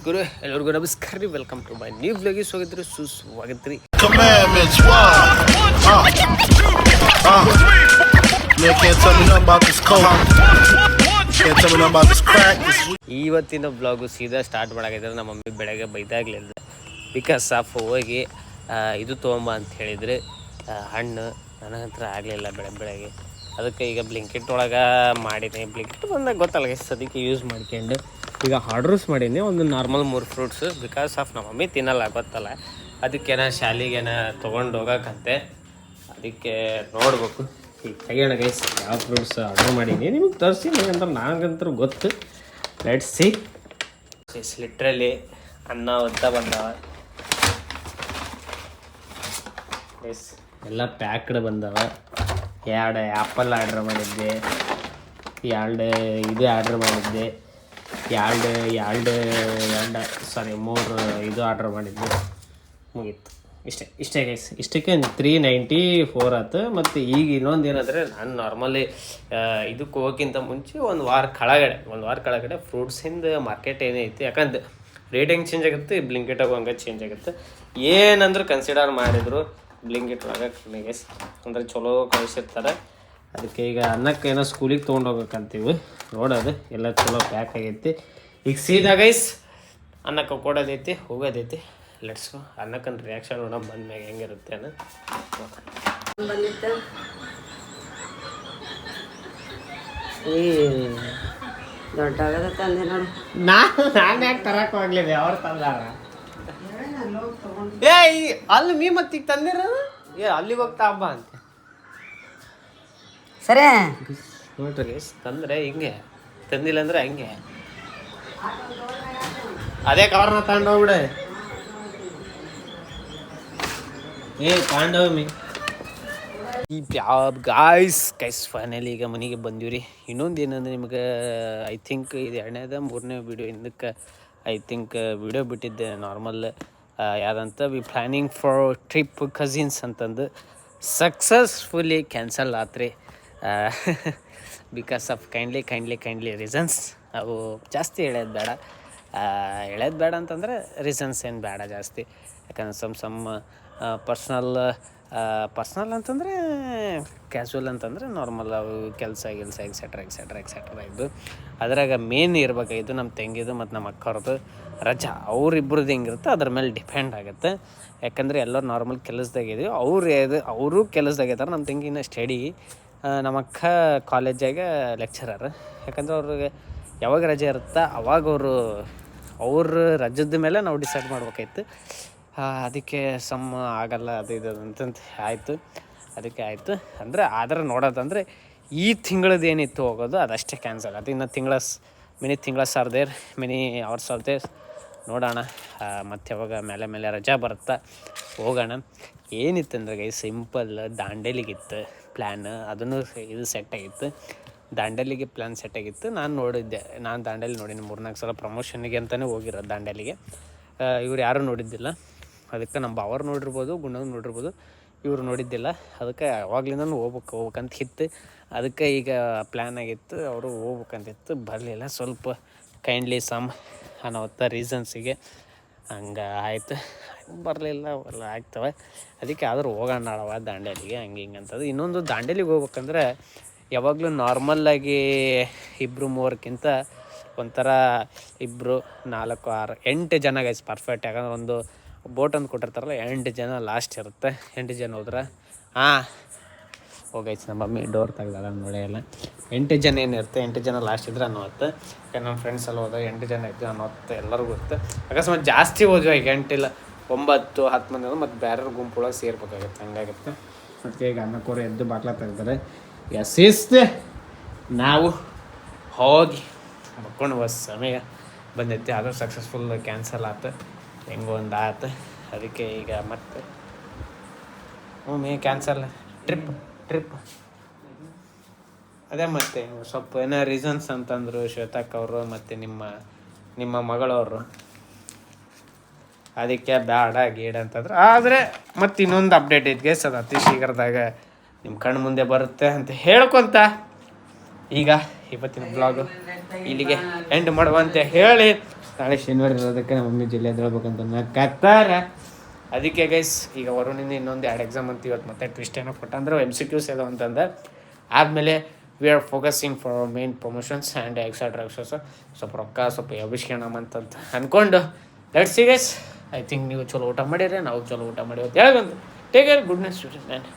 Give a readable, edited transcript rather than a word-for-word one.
ಗುರು ಎಲ್ಲರಿಗೂ ನಮಸ್ಕಾರ ರೀ. ವೆಲ್ಕಮ್ ಟು ಮೈ ನ್ಯೂ ಬ್ಲಾಗಿಗೆ ಸ್ವಾಗತ ರೀ, ಸುಸ್ವಾಗತ ರೀ. ಇವತ್ತಿನ ಬ್ಲಾಗು ಸೀದಾ ಸ್ಟಾರ್ಟ್ ಮಾಡಾಕಿದ್ರೆ ನಮ್ಮ ಮಮ್ಮಿ ಬೆಳಗ್ಗೆ ಬೈದಾಗ್ಲಿಲ್ಲ. ಬಿಕಾಸ್ ಆಫ್ ಹೋಗಿ ಇದು ತೊಗೊಂಬ ಅಂತ ಹೇಳಿದ್ರೆ ಹಣ್ಣು ನನಗಂತರ ಆಗಲಿಲ್ಲ ಬೆಳಗ್ಗೆ. ಅದಕ್ಕೆ ಈಗ ಬ್ಲಿಂಕಿಟ್ ಒಳಗೆ ಮಾಡೀನಿ. ಬ್ಲಿಂಕಿಟ್ ಬಂದಾಗ ಗೊತ್ತಲ್ಲ ಅದಕ್ಕೆ ಯೂಸ್ ಮಾಡ್ಕೊಂಡು ಈಗ ಆರ್ಡ್ರಸ್ ಮಾಡೀನಿ. ಒಂದು ನಾರ್ಮಲ್ 3 ಫ್ರೂಟ್ಸ್. ಬಿಕಾಸ್ ಆಫ್ ನಮ್ಮ ಮಮ್ಮಿ ತಿನ್ನಲ್ಲ ಗೊತ್ತಲ್ಲ, ಅದಕ್ಕೇನ ಶಾಲಿಗೇನ ತೊಗೊಂಡು ಹೋಗೋಕ್ಕಂತೆ. ಅದಕ್ಕೆ ನೋಡ್ಬೇಕು ಈಗ ತೆಗಿಯೋಣ ಗೈಸ್ ಯಾವ ಫ್ರೂಟ್ಸ್ ಆರ್ಡ್ರ್ ಮಾಡೀನಿ. ನಿಮಗೆ ತರಿಸಿ ಅಂತ ನನಗಂತೂ ಗೊತ್ತು. Let's see. ಲಿಟ್ರಲಿ ಅನ್ನ ಒತ್ತ ಬಂದವ ಎಸ್, ಎಲ್ಲ ಪ್ಯಾಕ್ಡ್ ಬಂದವ. 2 ಆ್ಯಪಲ್ ಆರ್ಡ್ರ್ ಮಾಡಿದ್ದೆ, 2 ಇದು ಆರ್ಡ್ರ್ ಮಾಡಿದ್ದೆ, 3 ಇದು ಆರ್ಡ್ರ್ ಮಾಡಿದ್ದೆ. ಮುಗೀತು. ಇಷ್ಟೇ ಗೈಸ್. ಇಷ್ಟಕ್ಕೆ 394 ಆಯ್ತು. ಮತ್ತು ಈಗ ಇನ್ನೊಂದು ಏನಂದರೆ, ನಾನು ನಾರ್ಮಲಿ ಇದಕ್ಕೆ ಹೋಗೋಕ್ಕಿಂತ ಮುಂಚೆ ಒಂದು ವಾರ ಕೆಳಗಡೆ ಫ್ರೂಟ್ಸಿಂದ ಮಾರ್ಕೆಟ್ ಏನೈತಿ, ಯಾಕಂದ್ರೆ ರೇಟ್ ಹೆಂಗೆ ಚೇಂಜ್ ಆಗುತ್ತೆ, ಬ್ಲಿಂಕಿಟಾಗೂ ಹಂಗೆ ಚೇಂಜ್ ಆಗುತ್ತೆ. ಏನಂದ್ರೆ ಕನ್ಸಿಡರ್ ಮಾಡಿದ್ರು ಬ್ಲಿಂಕಿಟ್ ಒಳಗೆ ಗೈಸ್ ಅಂದರೆ ಚಲೋ ಕಳಿಸಿರ್ತಾರೆ. ಅದಕ್ಕೆ ಈಗ ಅನ್ನಕ್ಕೆ ಏನೋ ಸ್ಕೂಲಿಗೆ ತೊಗೊಂಡು ಹೋಗ್ಬೇಕಂತೀವಿ. ನೋಡೋದು ಎಲ್ಲ ಚಲೋ ಪ್ಯಾಕ್ ಆಗೈತಿ. ಈಗ ಸೀದಾ ಗೈಸ್ ಅನ್ನಕ್ಕೆ ಕೊಡೋದೈತಿ, ಹೋಗೋದೈತಿ. Let's go. ಅನ್ನಕ್ಕಂತ ರಿಯಾಕ್ಷನ್ ನೋಡೋ ಬಂದ್ಮ್ಯಾಗ ಹೆಂಗಿರುತ್ತೆ ಅನ್ನೋ ದೊಡ್ಡಾಗದ ತಂದೆ ನೋಡಿ. ನಾನು ಯಾಕೆ ತರಕ್ಕೆ ಹೋಗ್ಲಿದೆ, ಅವ್ರು ತಂದಾರ. ಅಲ್ಲಿ ಮೀ ಮತ್ತೆ ಈಗ ತಂದಿರೋದು ಅಲ್ಲಿಗೆ ಹೋಗ್ತಾ ಹಬ್ಬ ಅಂತ ಸರಿ ನೋಡ್ರಿ. ತಂದ್ರೆ ಹಿಂಗೆ, ತಂದಿಲ್ಲ ಅಂದ್ರೆ ಹಂಗೆ. ಅದೇ ಕವರ್ನ ತಗೊಂಡೋಗ್ಬಿಡೆ. ತಗೊಂಡೋಗಿ ಗಾಯ್ಸ್ ಫೈನಲಿ ಈಗ ಮನೆಗೆ ಬಂದೀವಿ ರೀ. ಇನ್ನೊಂದು ಏನಂದ್ರೆ ನಿಮ್ಗೆ ಐ ಥಿಂಕ್ ಇದು 2ನೇ ವಿಡಿಯೋ ಹಿಂದಕ್ಕೆ ಐ ಥಿಂಕ್ ವಿಡಿಯೋ ಬಿಟ್ಟಿದ್ದೆ ನಾರ್ಮಲ್ ಯಾವ್ದಂತ we planning for trip cousins ಅಂತಂದು ಸಕ್ಸಸ್ಫುಲಿ ಕ್ಯಾನ್ಸಲ್ ಆತ್ರಿ. Because of kindly reasons. ಅವು ಜಾಸ್ತಿ ಹೇಳೋದು ಬೇಡ ಅಂತಂದರೆ ರೀಸನ್ಸ್ ಏನು ಬೇಡ ಜಾಸ್ತಿ. ಯಾಕಂದ್ರೆ ಸಮ್ ಪರ್ಸ್ನಲ್ ಅಂತಂದರೆ ಕ್ಯಾಶುವಲ್ ಅಂತಂದರೆ ನಾರ್ಮಲ್ ಅವು ಕೆಲಸ ಎಕ್ಸೆಟ್ರಾ ಇದ್ದು. ಅದ್ರಾಗ ಮೇನ್ ಇರಬೇಕಾಗಿದ್ದು ನಮ್ಮ ತಂಗಿದು ಮತ್ತು ನಮ್ಮ ಅಕ್ಕವ್ರದ್ದು ರಜಾ. ಅವರಿಬ್ಬರದ್ದು ಹೆಂಗಿರುತ್ತೆ ಅದ್ರ ಮೇಲೆ ಡಿಪೆಂಡ್ ಆಗುತ್ತೆ. ಯಾಕಂದರೆ ಎಲ್ಲರೂ ನಾರ್ಮಲ್ ಕೆಲಸದಾಗಿದ್ದೀವಿ, ಅವರು ಕೆಲಸದಾಗಿದ್ದಾರೆ. ನಮ್ಮ ತಂಗಿನ ಸ್ಟಡಿ, ನಮ್ಮ ಅಕ್ಕ ಕಾಲೇಜಾಗ ಲೆಕ್ಚರರ್. ಯಾಕಂದ್ರೆ ಅವ್ರಿಗೆ ಯಾವಾಗ ರಜೆ ಇರುತ್ತಾ ಅವಾಗ ಅವ್ರ ರಜದ ಮೇಲೆ ನಾವು ಡಿಸೈಡ್ ಮಾಡ್ಬೇಕಾಯ್ತು. ಅದಕ್ಕೆ ಆಗಲ್ಲ ಅದು ಇದು ಅಂತಂತ ಆಯಿತು. ಅದಕ್ಕೆ ಆಯಿತು ಅಂದರೆ ಆದ್ರೆ ನೋಡೋದಂದರೆ ಈ ತಿಂಗಳದ್ದು ಏನಿತ್ತು ಹೋಗೋದು ಅದಷ್ಟೇ ಕ್ಯಾನ್ಸಲ್. ಅದು ಇನ್ನು mini things are there, mini hours are there. ನೋಡೋಣ ಮತ್ತು ಯಾವಾಗ ಮೇಲೆ ರಜಾ ಬರುತ್ತಾ ಹೋಗೋಣ. ಏನಿತ್ತಂದ್ರೆ ಗೈ ಸಿಂಪಲ್ ದಾಂಡೇಲಿಗಿತ್ತು ಪ್ಲ್ಯಾನ್. ಅದನ್ನು ಇದು ಸೆಟ್ ಆಗಿತ್ತು. ದಾಂಡೇಲಿಗೆ ಪ್ಲ್ಯಾನ್ ಸೆಟ್ ಆಗಿತ್ತು. ನಾನು ದಾಂಡೇಲಿ ನೋಡೀನಿ 3-4 ಸಲ ಪ್ರಮೋಷನ್ಗೆ ಅಂತಲೇ ಹೋಗಿರೋದು ದಾಂಡೇಲಿಗೆ. ಇವ್ರು ಯಾರೂ ನೋಡಿದ್ದಿಲ್ಲ. ಅದಕ್ಕೆ ನಮ್ಮ ಬಾವರು ನೋಡಿರ್ಬೋದು, ಗುಂಡವ್ರು ನೋಡಿರ್ಬೋದು, ಇವರು ನೋಡಿದ್ದಿಲ್ಲ. ಅದಕ್ಕೆ ಯಾವಾಗ್ಲಿಂದ ಹೋಗ್ಬೇಕಂತ ಇತ್ತು. ಅದಕ್ಕೆ ಈಗ ಪ್ಲ್ಯಾನ್ ಆಗಿತ್ತು, ಅವರು ಹೋಗ್ಬೇಕಂತಿತ್ತು, ಬರಲಿಲ್ಲ. ಸ್ವಲ್ಪ ಕೈಂಡ್ಲಿ ಅನ್ನೋತ್ತ ರೀಸನ್ಸಿಗೆ ಹಂಗೆ ಆಯ್ತು, ಬರಲಿಲ್ಲ. ಅವೆಲ್ಲ ಆಗ್ತವೆ. ಅದಕ್ಕೆ ಆದರೂ ಹೋಗೋಣ ನಾಳವ ದಾಂಡೇಲಿಗೆ ಹಿಂಗೆ ಅಂತದ್ದು. ಇನ್ನೊಂದು ದಾಂಡೇಲಿಗೆ ಹೋಗ್ಬೇಕಂದ್ರೆ ಯಾವಾಗಲೂ ನಾರ್ಮಲ್ಲಾಗಿ 2-3ಕ್ಕಿಂತ ಒಂಥರ 2, 4, 6, 8 ಜನ ಗೈಸ್ ಪರ್ಫೆಕ್ಟ್. ಯಾಕಂದ್ರೆ ಒಂದು ಬೋಟ್ ಅಂತ ಕೊಟ್ಟಿರ್ತಾರಲ್ಲ, 8 ಜನ ಲಾಸ್ಟ್ ಇರುತ್ತೆ. 8 ಜನ ಹೋದ್ರೆ ಹೋಗೈತೆ. ನಮ್ಮ ಮಮ್ಮಿ ಡೋರ್ ತೆಗ್ದಾಳ ನೋಡೆಯಲ್ಲ. 8 ಜನ ಏನಿರುತ್ತೆ, 8 ಜನ ಲಾಸ್ಟ್ ಇದ್ರೆ ಅನ್ನೋತ್ತೆ. ಯಾಕಂದ್ರೆ ನಮ್ಮ ಫ್ರೆಂಡ್ಸ್ ಎಲ್ಲ ಹೋದಾಗ 8 ಜನ ಇದ್ದು ಅನ್ನೋತ್ತೆ ಎಲ್ಲರಿಗೂ ಗೊತ್ತು. ಅಕಸ್ಮಾತ್ ಜಾಸ್ತಿ ಹೋದ್ವಿ ಈಗ 8 ಇಲ್ಲ 9-10 ಮಂದಿ ಅಂದ್ರೆ ಮತ್ತು ಬೇರೆ ಗುಂಪೊಳಗೆ ಸೇರ್ಬೇಕಾಗುತ್ತೆ, ಹಂಗಾಗುತ್ತೆ. ಅದಕ್ಕೆ ಈಗ ಅನ್ನಕ್ಕೋರು ಎದ್ದು ಬಾಟ್ಲ ತೆಗ್ದಾರೆ. ಶಿಸ್ತು ನಾವು ಹೋಗಿ ಮಕ್ಕೊಂಡು ಸಮಯ ಬಂದೈತಿ. ಆದರೂ ಸಕ್ಸಸ್ಫುಲ್ ಕ್ಯಾನ್ಸಲ್ ಆಯ್ತು, ಹೆಂಗೋ ಒಂದು ಆಯ್ತು. ಅದಕ್ಕೆ ಈಗ ಮತ್ತೆ ಕ್ಯಾನ್ಸಲ್ ಟ್ರಿಪ್ ಅದೇ. ಮತ್ತು ಸ್ವಲ್ಪ ಏನೋ ರೀಸನ್ಸ್ ಅಂತಂದರು ಶ್ವೇತಕ್ಕ ಅವರು ಮತ್ತು ನಿಮ್ಮ ಮಗಳವರು. ಅದಕ್ಕೆ ಬೇಡ ಗೀಡ ಅಂತಂದ್ರೆ. ಆದರೆ ಮತ್ತು ಇನ್ನೊಂದು ಅಪ್ಡೇಟ್ ಐತೆ ಗೈಸ್, ಅದು ಅತಿ ಶೀಘ್ರದಾಗ ನಿಮ್ಮ ಕಣ್ಣು ಮುಂದೆ ಬರುತ್ತೆ ಅಂತ ಹೇಳ್ಕೊತ ಈಗ ಇವತ್ತಿನ ಬ್ಲಾಗು ಇಲ್ಲಿಗೆ ಎಂಡ್ ಮಾಡುವಂತೆ ಹೇಳಿ ನಾಳೆ ಶನಿವಾರ ಇರೋದಕ್ಕೆ ನಮ್ಮ ಮಮ್ಮಿ ಜಲ್ದಿ ಎದ್ದೇಳ್ಬೇಕಂತ ಕತ್ತಾರ. ಅದಕ್ಕೆ ಗೈಸ್ ಈಗ ವರುಣಿಂದ ಇನ್ನೊಂದು 2 ಎಕ್ಸಾಮ್ ಅಂತ ಇವತ್ತು ಮತ್ತೆ ಟ್ವಿಸ್ಟ್ ಏನೋ ಕೊಟ್ಟ ಅಂದ್ರೆ MCQs ಅದಾವ ಅಂತಂದ. ಆದಮೇಲೆ we are focusing for main promotions and etcetera ಸ್ವಲ್ಪ ರೊಕ್ಕ ಸ್ವಲ್ಪ ಎಬ್ಬಿಸ್ಕೊಳ್ಳೋಣ ಅಂತಂತ ಅಂದ್ಕೊಂಡು let's see guys. I think ನೀವು ಚಲೋ ಊಟ ಮಾಡಿರಿ, ನಾವು ಚಲೋ ಊಟ ಮಾಡಿವಿ ಅಂತ ಹೇಳಿ ಬಂದು take care, good night student man.